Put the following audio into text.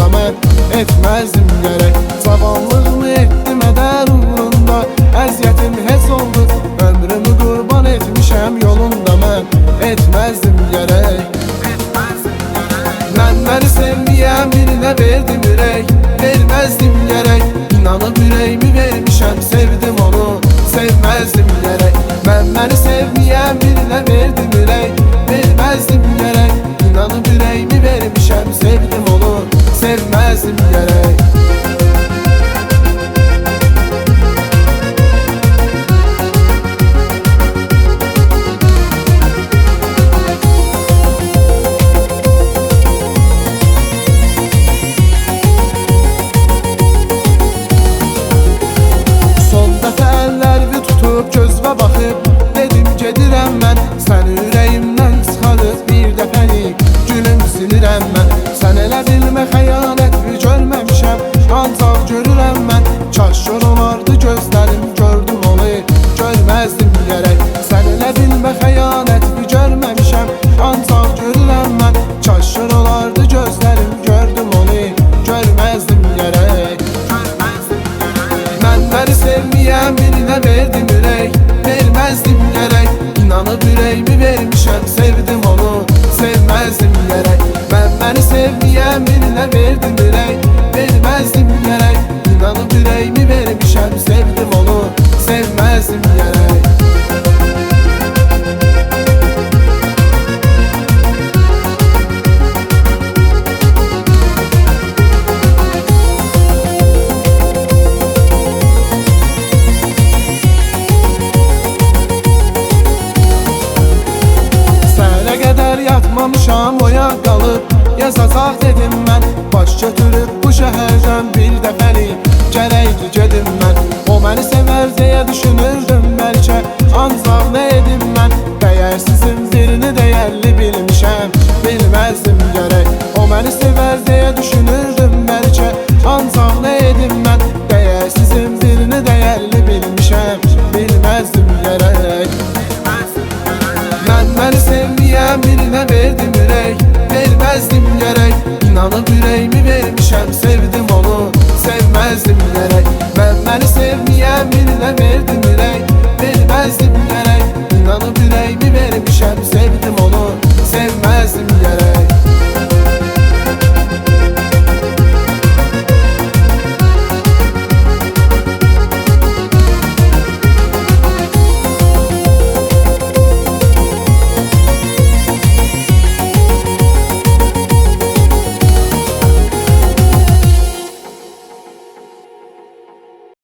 yolunda mən etməzdim gərək. Zavallığımı etdim ədər uğrunda, əziyyətim heç oldu, ömrümü qurban etmişəm yolunda mən etməzdim gərək. Mən məni sevməyən birinə verdim ürək, verməzdim gərək. İnanıb ürəyimi vermişəm, sevdim onu, sevməzdim gərək. Mən məni sevməyən birinə verdim ürək, verməzdim gərək. İnanıb ürəyimi vermişəm, sevdim onu, sevməzdim gərək. Gözvə baxıb dedim gedirəm mən, səni ürəyimdən çıxarıb bir dəfəlik gülüm silirəm mən. Sən elə bilmə xəyanət görməmişəm, ancaq görürəm mən. Kaş gör olardı gözlərim, gördüm onu, görməzdim gərək. Sən elə bilmə xəyanət görməmişəm, ancaq görürəm mən. Kaş gör olardı gözlərim, gördüm onu, görməzdim gərək. Mən məni sevməyən birinə verdim ürək, verməzdim gərək. İnanıb ürəyimi vermişəm, sevdim onu, sevməzdim gərək. Mən məni sevməyən birinə verdim ürək, verməzdim gərək. İnanıb ürəyimi vermişəm, sevdim onu, sevməzdim gərək. Yatmamışam, oyaq qalıb yazacaq dedim mən. Baş götürüb bu şəhərdən bir dəfəlik gərəkdi gedim mən. O məni sevər deyə düşünürdüm bəlkə, ancaq nə edim mən. Dəyərsizim birini dəyərli bilmişəm, bilməzdim gərək. O məni sevər deyə düşünürdüm bəlkə, ancaq nə edim mən. Dəyərsizim birini dəyərli bilmişəm, bilməzdim gərək. Mən məni sevməyən birinə verdim ürək, verməzdim gərək. İnanıb ürəyimi